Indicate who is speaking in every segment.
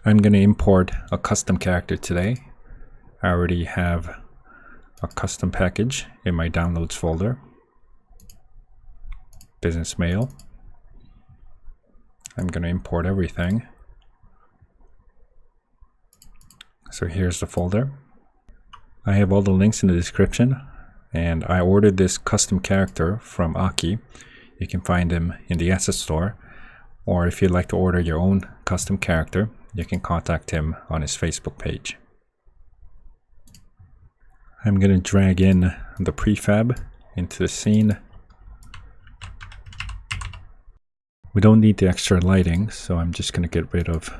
Speaker 1: I'm going to import a custom character today. I already have a custom package in my downloads folder. Business mail. I'm going to import everything. So here's the folder. I have all the links in the description, and I ordered this custom character from Aki. You can find him in the asset store, or if you'd like to order your own custom character, you can contact him on his Facebook page. I'm going to drag in the prefab into the scene. We don't need the extra lighting, so I'm just going to get rid of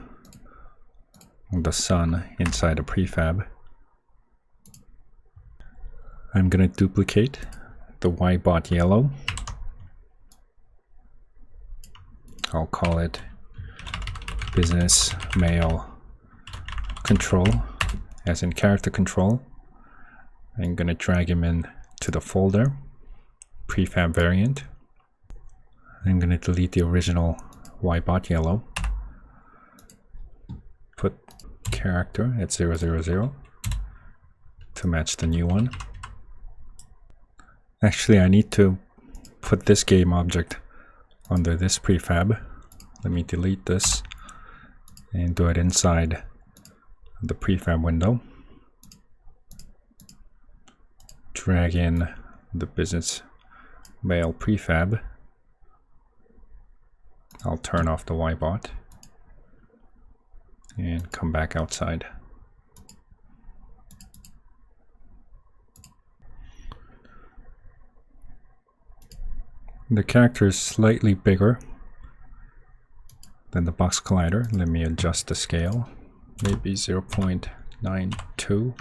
Speaker 1: the sun inside the prefab. I'm going to duplicate the Ybot yellow. I'll call it business mail control, as in character control. I'm going to drag him in to the folder, prefab variant. I'm going to delete the original Ybot yellow. Put character at 000 to match the new one. Actually, I need to put this game object under this prefab. Let me delete this and do it inside the prefab window. Drag in the business mail prefab. I'll turn off the Ybot and come back outside. The character is slightly bigger than the box collider. Let me adjust the scale, maybe 0.92.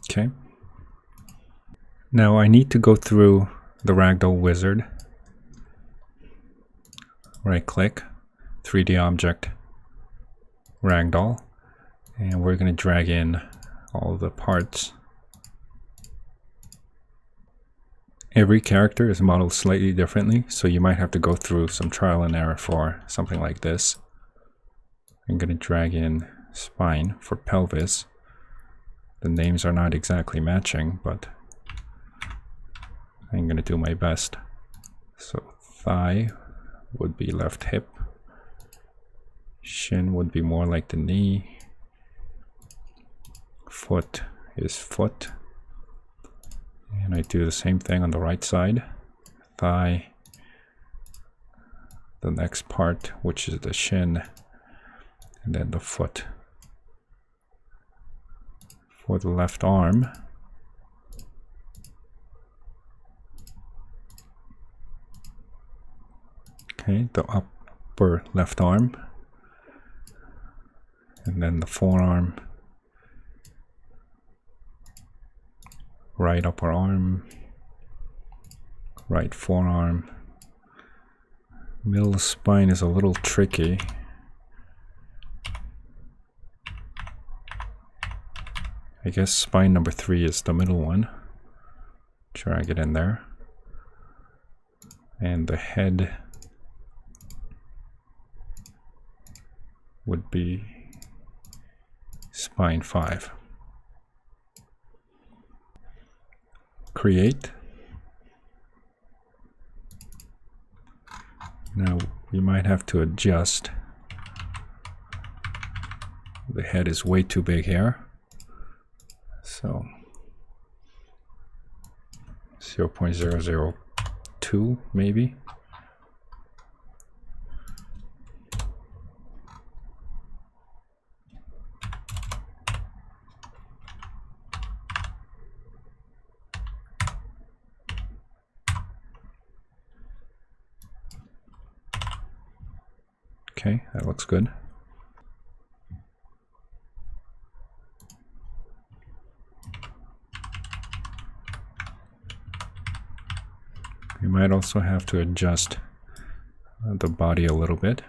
Speaker 1: Okay. Now I need to go through the Ragdoll wizard. Right click, 3D object, Ragdoll, and we're going to drag in all the parts. Every character is modeled slightly differently, so you might have to go through some trial and error for something like this. I'm going to drag in spine for pelvis. The names are not exactly matching, but I'm going to do my best. So thigh would be left hip. Shin would be more like the knee. Foot is foot. And I do the same thing on the right side. Thigh. The next part, which is the shin. And then the foot. For the left arm, okay, the upper left arm, and then the forearm, right upper arm, right forearm. Middle spine is a little tricky. I guess spine number 3 is the middle one. Drag it in there. And the head would be spine 5. Create. Now we might have to adjust. The head is way too big here. So 0.002 maybe. Okay, that looks good. You might also have to adjust the body a little bit.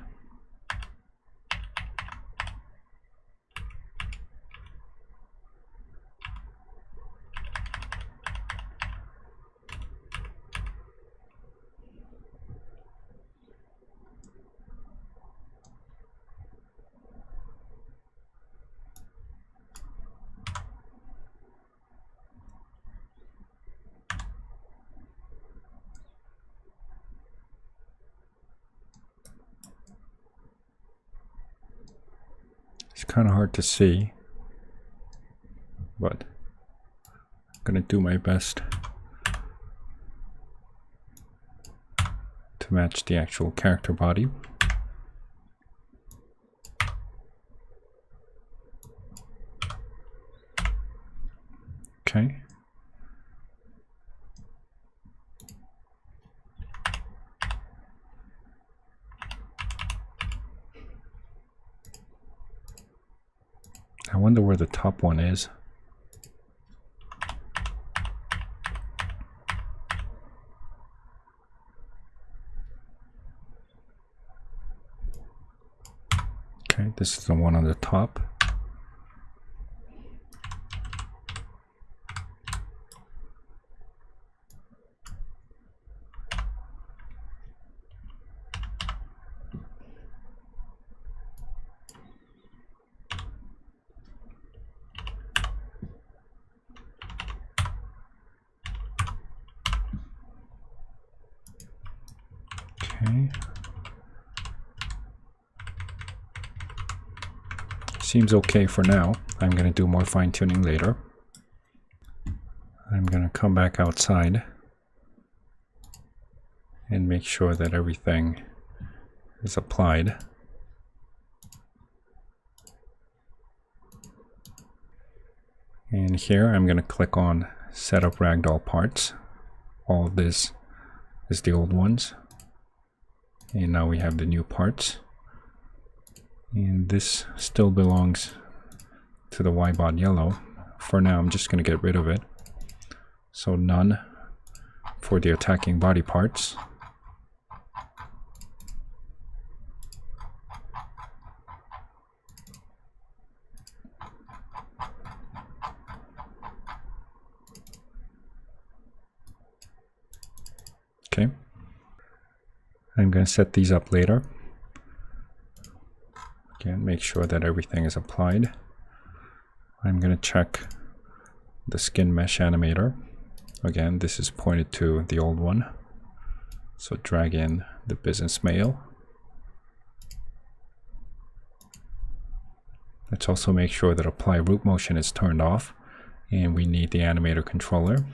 Speaker 1: kind of hard to see, but I'm gonna do my best to match the actual character body. Okay. I wonder where the top one is. Okay, this is the one on the top. Okay. Seems okay for now. I'm going to do more fine-tuning later. I'm going to come back outside and make sure that everything is applied. And here I'm going to click on Setup Ragdoll Parts. All of this is the old ones. And now we have the new parts. And this still belongs to the Y-bot yellow. For now, I'm just going to get rid of it. So none for the attacking body parts. Okay. I'm going to set these up later. Again, make sure that everything is applied. I'm going to check the skin mesh animator. Again, this is pointed to the old one. So drag in the business mail. Let's also make sure that apply root motion is turned off. And we need the animator controller.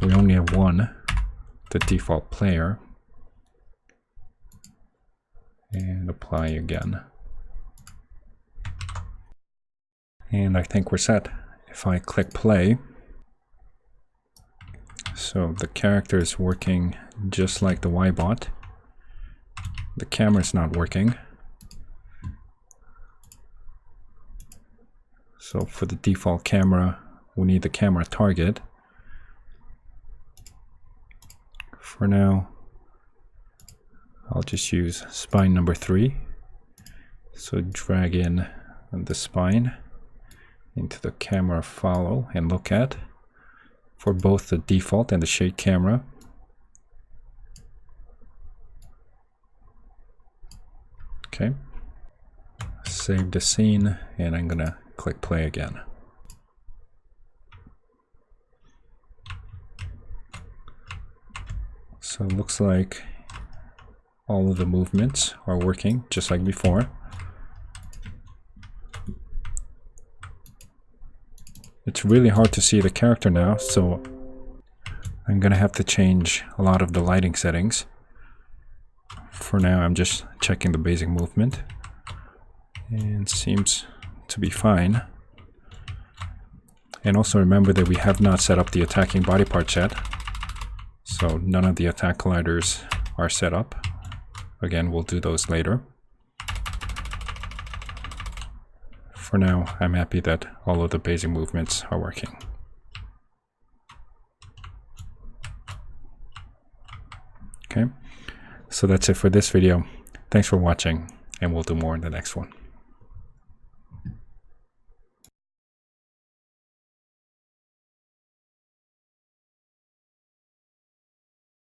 Speaker 1: We only have one, the default player. And apply again. And I think we're set. If I click play, so the character is working just like the Y-bot. The camera's not working. So for the default camera, we need the camera target. For now, I'll just use spine number 3. So drag in the spine into the camera follow and look at for both the default and the shade camera. Okay. Save the scene and I'm gonna click play again. So it looks like all of the movements are working just like before. It's really hard to see the character now, so I'm gonna have to change a lot of the lighting settings. For now, I'm just checking the basic movement, and it seems to be fine. And also remember that we have not set up the attacking body parts yet, so none of the attack colliders are set up. Again, we'll do those later. For now, I'm happy that all of the basic movements are working. Okay, so that's it for this video. Thanks for watching, and we'll do more in the next one.